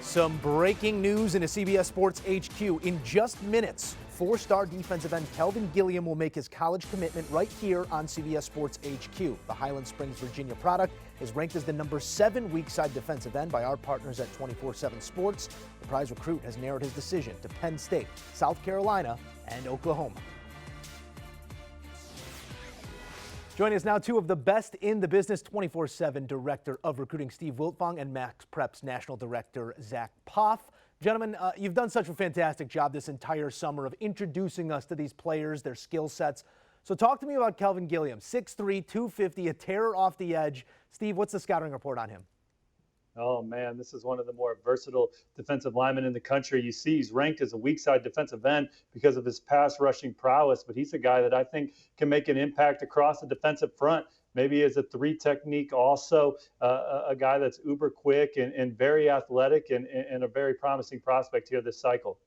Some breaking news in a CBS Sports HQ. In just minutes, four-star defensive end Kelvin Gilliam will make his college commitment right here on CBS Sports HQ. The Highland Springs, Virginia product is ranked as the #7 weak side defensive end by our partners at 24/7 Sports. The prize recruit has narrowed his decision to Penn State, South Carolina, and Oklahoma. Joining us now, two of the best in the business, 24/7 Director of Recruiting Steve Wiltfong and Max Prep's National Director Zach Poff. Gentlemen, you've done such a fantastic job this entire summer of introducing us to these players, their skill sets. So talk to me about Kelvin Gilliam, 6'3", 250, a terror off the edge. Steve, what's the scouting report on him? Oh, man, this is one of the more versatile defensive linemen in the country. You see he's ranked as a weak side defensive end because of his pass rushing prowess, but he's a guy that I think can make an impact across the defensive front. Maybe as a three technique also, a guy that's uber quick and very athletic and a very promising prospect here this cycle.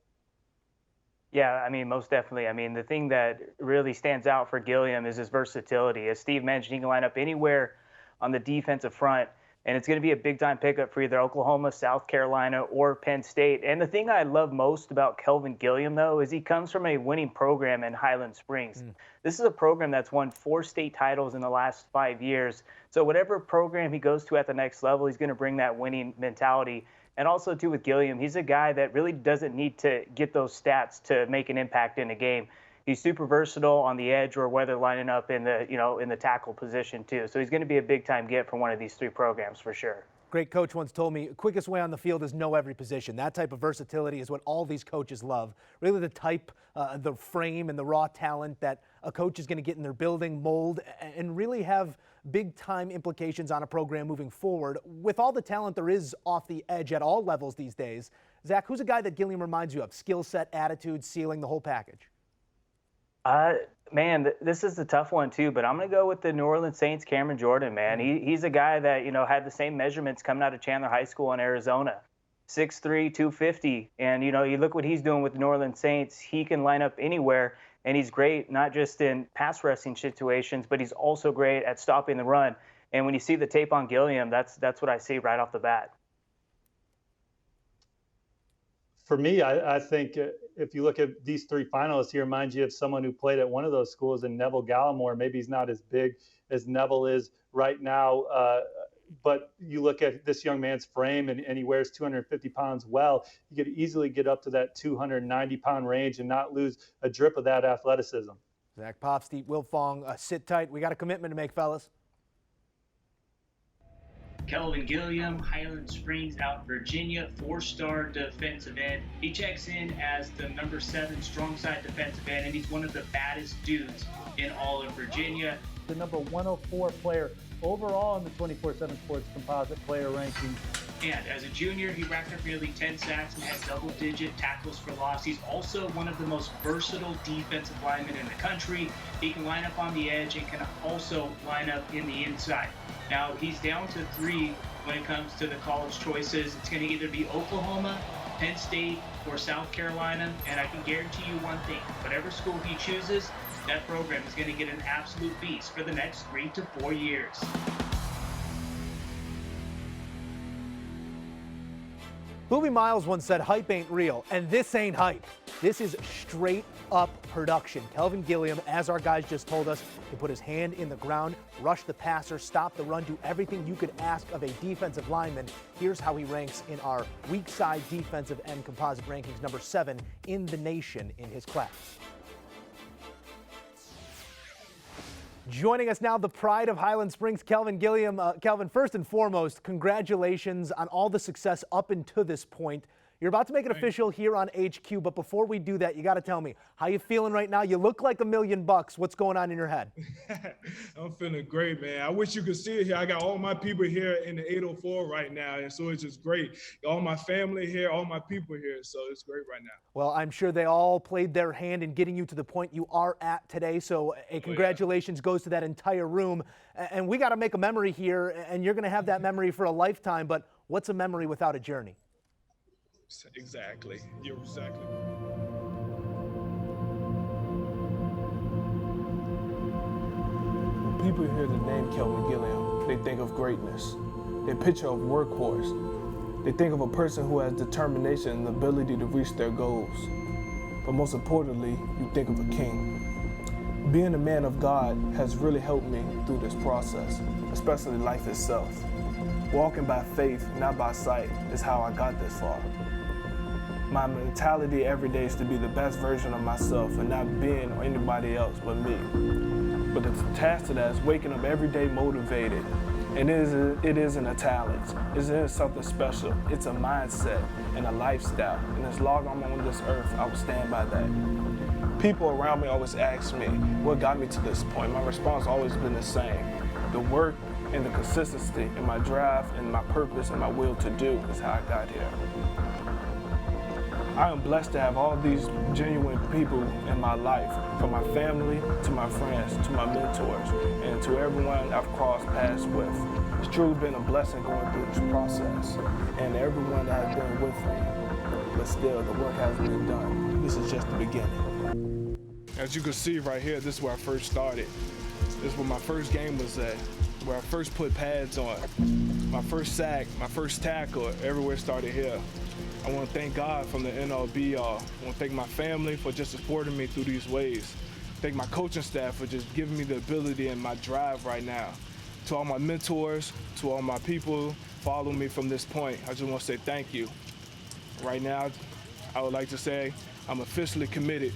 Yeah, I mean, most definitely. I mean, the thing that really stands out for Gilliam is his versatility. As Steve mentioned, he can line up anywhere on the defensive front. And it's going to be a big-time pickup for either Oklahoma, South Carolina, or Penn State. And the thing I love most about Kelvin Gilliam, though, is he comes from a winning program in Highland Springs. This is a program that's won 4 state titles in the last 5 years. So whatever program he goes to at the next level, he's going to bring that winning mentality. And also, too, with Gilliam, he's a guy that really doesn't need to get those stats to make an impact in a game. He's super versatile on the edge or whether lining up in the, in the tackle position too. So he's going to be a big time get for one of these 3 programs for sure. Great coach once told me, quickest way on the field is know every position. That type of versatility is what all these coaches love. Really the type, the frame and the raw talent that a coach is going to get in their building, mold, and really have big time implications on a program moving forward. With all the talent there is off the edge at all levels these days, Zach, who's a guy that Gilliam reminds you of? Skill set, attitude, ceiling, the whole package. Man, this is a tough one too, but I'm going to go with the New Orleans Saints, Cameron Jordan, man. He's a guy that, had the same measurements coming out of Chandler High School in Arizona. 6'3", 250. And, you look what he's doing with the New Orleans Saints. He can line up anywhere, and he's great not just in pass rushing situations, but he's also great at stopping the run. And when you see the tape on Gilliam, that's what I see right off the bat. For me, I think if you look at these 3 finalists, he reminds you of someone who played at one of those schools in Neville Gallimore. Maybe he's not as big as Neville is right now, but you look at this young man's frame and he wears 250 pounds well. He could easily get up to that 290-pound range and not lose a drip of that athleticism. Zach Poff, Steve Wiltfong, sit tight. We got a commitment to make, fellas. Kelvin Gilliam, Highland Springs out Virginia, 4-star defensive end. He checks in as the #7 strong side defensive end, and he's one of the baddest dudes in all of Virginia. The number 104 player overall in the 24/7 Sports composite player rankings. And as a junior, he racked up nearly 10 sacks and had double-digit tackles for loss. He's also one of the most versatile defensive linemen in the country. He can line up on the edge and can also line up in the inside. Now, he's down to 3 when it comes to the college choices. It's going to either be Oklahoma, Penn State, or South Carolina. And I can guarantee you one thing, whatever school he chooses, that program is going to get an absolute beast for the next 3 to 4 years. Boobie Miles once said, hype ain't real, and this ain't hype. This is straight up production. Kelvin Gilliam, as our guys just told us, can put his hand in the ground, rush the passer, stop the run, do everything you could ask of a defensive lineman. Here's how he ranks in our weak side defensive end composite rankings, #7 in the nation in his class. Joining us now, the pride of Highland Springs, Kelvin Gilliam. Kelvin, first and foremost, congratulations on all the success up until this point. You're about to make it official here on HQ, but before we do that, you got to tell me, how you feeling right now? You look like $1 million. What's going on in your head? I'm feeling great, man. I wish you could see it here. I got all my people here in the 804 right now, and so it's just great. All my family here, all my people here, so it's great right now. Well, I'm sure they all played their hand in getting you to the point you are at today, so a congratulations goes to that entire room. And we got to make a memory here, and you're going to have that memory for a lifetime, but what's a memory without a journey? Exactly. You're exactly. When people hear the name Kelvin Gilliam, they think of greatness. They picture a workhorse, They think of a person who has determination and the ability to reach their goals. But most importantly, you think of a king. Being a man of God has really helped me through this process, especially life itself. Walking by faith, not by sight, is how I got this far. My mentality every day is to be the best version of myself and not being anybody else but me. But the task to that is waking up every day motivated. And it isn't a talent. It isn't something special. It's a mindset and a lifestyle. And as long as I'm on this earth, I will stand by that. People around me always ask me, what got me to this point? My response has always been the same. The work and the consistency and my drive and my purpose and my will to do is how I got here. I am blessed to have all these genuine people in my life, from my family to my friends to my mentors and to everyone I've crossed paths with. It's truly been a blessing going through this process and everyone that has been with me. But still, the work hasn't been done. This is just the beginning. As you can see right here, this is where I first started. This is where my first game was at, where I first put pads on. My first sack, my first tackle, everywhere started here. I want to thank God from the end all be all. I want to thank my family for just supporting me through these ways. Thank my coaching staff for just giving me the ability and my drive right now. To all my mentors, to all my people following me from this point, I just want to say thank you. Right now, I would like to say I'm officially committed.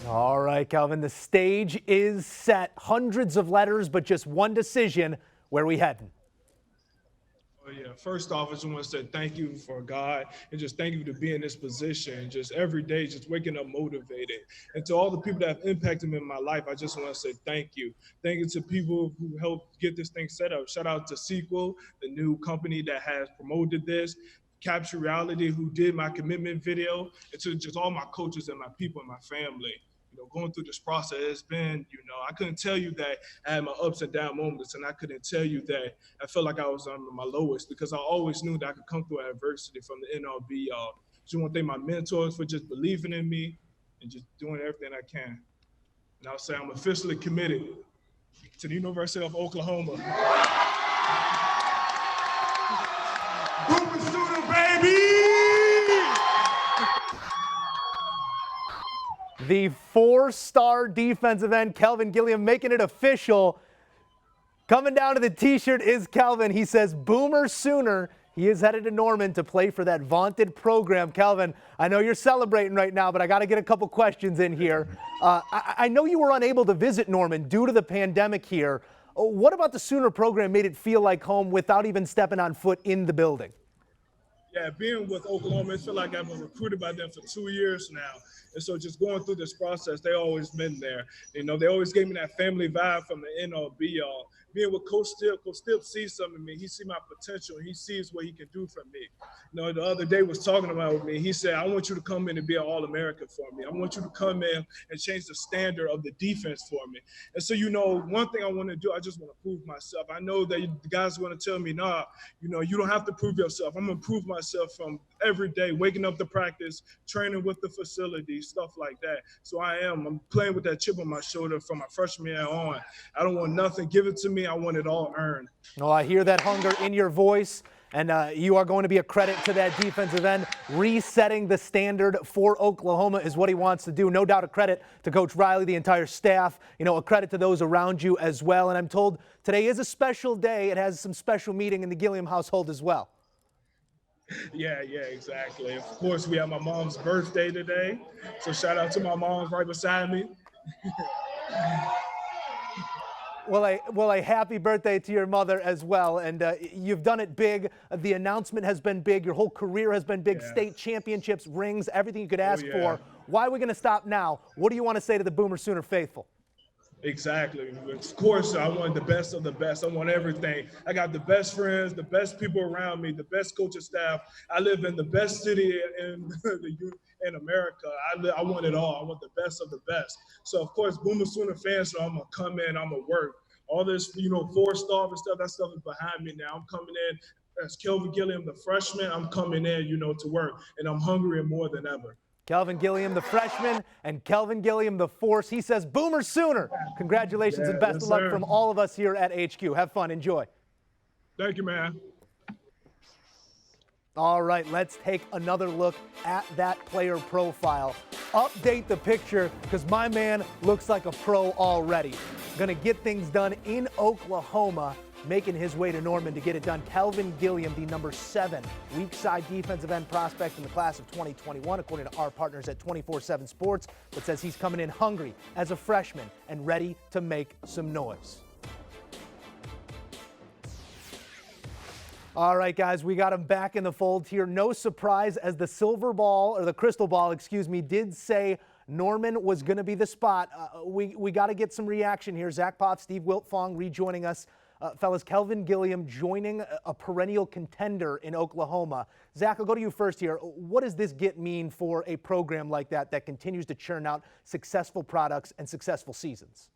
All right, Kelvin, the stage is set. Hundreds of letters, but just one decision. Where are we heading? Oh, yeah. First off, I just want to say thank you for God and just thank you to be in this position. Just every day, just waking up motivated. And to all the people that have impacted me in my life, I just want to say thank you. Thank you to people who helped get this thing set up. Shout out to Sequel, the new company that has promoted this. Capture Reality, who did my commitment video, and to just all my coaches and my people and my family. Going through this process, it's been, I couldn't tell you that I had my ups and down moments, and I couldn't tell you that I felt like I was on my lowest, because I always knew that I could come through adversity from the end all be all. Just want to thank my mentors for just believing in me and just doing everything I can. And I'll say I'm officially committed to the University of Oklahoma. Boomer Sooner, baby! The four-star defensive end, Kelvin Gilliam, making it official. Coming down to the T-shirt is Kelvin. He says, Boomer Sooner. He is headed to Norman to play for that vaunted program. Kelvin, I know you're celebrating right now, but I got to get a couple questions in here. I know you were unable to visit Norman due to the pandemic here. What about the Sooner program made it feel like home without even stepping on foot in the building? Yeah, being with Oklahoma, it feel like I've been recruited by them for 2 years now. And so just going through this process, they always been there. They always gave me that family vibe from the end all be all. Being with Coach Stipp sees something in me. He sees my potential. He sees what he can do for me. The other day was talking about me. He said, I want you to come in and be an All-American for me. I want you to come in and change the standard of the defense for me. And so, one thing I want to do, I just want to prove myself. I know that the guys are going to tell me, nah, you don't have to prove yourself. I'm going to prove myself from every day, waking up to practice, training with the facility, stuff like that. So I'm playing with that chip on my shoulder from my freshman year on. I don't want nothing. Give it to me. I want it all earned. Well, I hear that hunger in your voice, and you are going to be a credit to that defensive end. Resetting the standard for Oklahoma is what he wants to do. No doubt a credit to Coach Riley, the entire staff, a credit to those around you as well. And I'm told today is a special day. It has some special meeting in the Gilliam household as well. Yeah, exactly. Of course, we have my mom's birthday today. So shout out to my mom right beside me. Well, a happy birthday to your mother as well. And you've done it big. The announcement has been big. Your whole career has been big. Yeah. State championships, rings, everything you could ask for. Why are we going to stop now? What do you want to say to the Boomer Sooner faithful? Exactly. Of course, I want the best of the best. I want everything. I got the best friends, the best people around me, the best coaching staff. I live in the best city in America. I want it all. I want the best of the best. So, of course, Boomer Sooner fans, so I'm going to come in, I'm going to work. All this, 4-star and stuff, that stuff is behind me now. I'm coming in as Kelvin Gilliam, the freshman. I'm coming in, to work, and I'm hungry more than ever. Kelvin Gilliam, the freshman, and Kelvin Gilliam, the force. He says, Boomer Sooner. Congratulations and best of luck from all of us here at HQ. Have fun. Enjoy. Thank you, man. All right, let's take another look at that player profile. Update the picture because my man looks like a pro already. Going to get things done in Oklahoma, making his way to Norman to get it done. Kelvin Gilliam, the number 7 weak side defensive end prospect in the class of 2021, according to our partners at 24/7 Sports, but says he's coming in hungry as a freshman and ready to make some noise. All right, guys, we got him back in the fold here. No surprise, as the silver ball, or the crystal ball, excuse me, did say Norman was going to be the spot. We got to get some reaction here. Zach Pop, Steve Wiltfong rejoining us. Fellas, Kelvin Gilliam joining a perennial contender in Oklahoma. Zach, I'll go to you first here. What does this mean for a program like that continues to churn out successful products and successful seasons?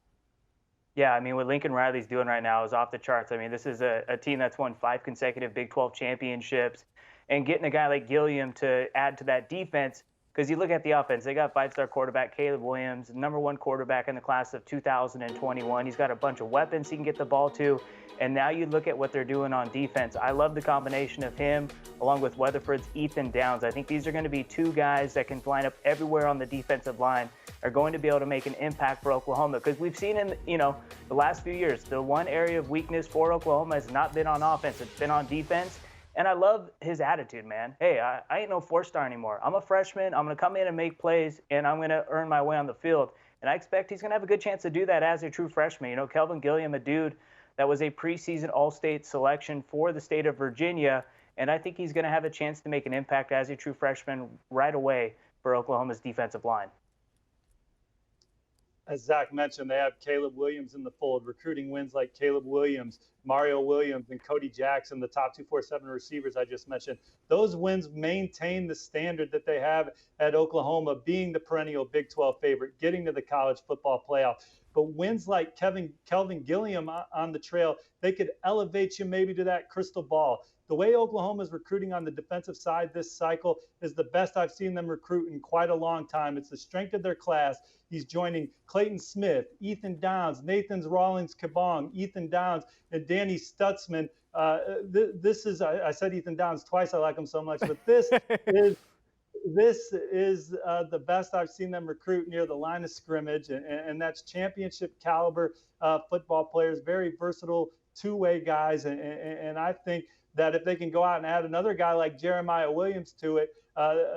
Yeah, I mean, what Lincoln Riley's doing right now is off the charts. I mean, this is a team that's won 5 consecutive Big 12 championships, and getting a guy like Gilliam to add to that defense, because you look at the offense, they got 5-star quarterback Caleb Williams, number 1 quarterback in the class of 2021. He's got a bunch of weapons he can get the ball to, and now you look at what they're doing on defense. I love the combination of him along with Weatherford's Ethan Downs. I think these are going to be 2 guys that can line up everywhere on the defensive line, are going to be able to make an impact for Oklahoma, because we've seen in the last few years, the one area of weakness for Oklahoma has not been on offense, it's been on defense. And I love his attitude, man. Hey, I ain't no 4-star anymore. I'm a freshman. I'm going to come in and make plays, and I'm going to earn my way on the field. And I expect he's going to have a good chance to do that as a true freshman. You know, Kelvin Gilliam, a dude that was a preseason All-State selection for the state of Virginia, and I think he's going to have a chance to make an impact as a true freshman right away for Oklahoma's defensive line. As Zach mentioned, they have Caleb Williams in the fold, recruiting wins like Caleb Williams, Mario Williams, and Cody Jackson, the top 247 receivers I just mentioned. Those wins maintain the standard that they have at Oklahoma, being the perennial Big 12 favorite, getting to the college football playoff. But wins like Kelvin Gilliam on the trail, they could elevate you maybe to that crystal ball. The way Oklahoma is recruiting on the defensive side this cycle is the best I've seen them recruit in quite a long time. It's the strength of their class. He's joining Clayton Smith, Ethan Downs, Nathan Rawlings-Kabong, Ethan Downs, and Danny Stutzman. This is, I said Ethan Downs twice, I like him so much, but this is the best I've seen them recruit near the line of scrimmage, and that's championship caliber football players, very versatile two-way guys, and I think that if they can go out and add another guy like Jeremiah Williams to it,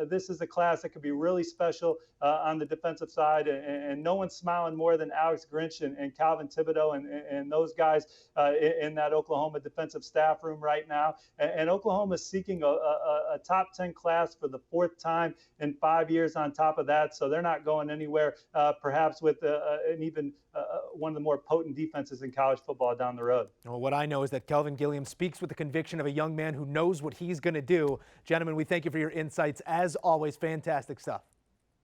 this is a class that could be really special on the defensive side, and no one's smiling more than Alex Grinch and Calvin Thibodeau and those guys in that Oklahoma defensive staff room right now. And Oklahoma is seeking a top 10 class for the 4th time in 5 years on top of that, so they're not going anywhere, perhaps with an even one of the more potent defenses in college football down the road. Well, what I know is that Kelvin Gilliam speaks with the conviction of a young man who knows what he's going to do. Gentlemen, we thank you for your insights. As always, fantastic stuff.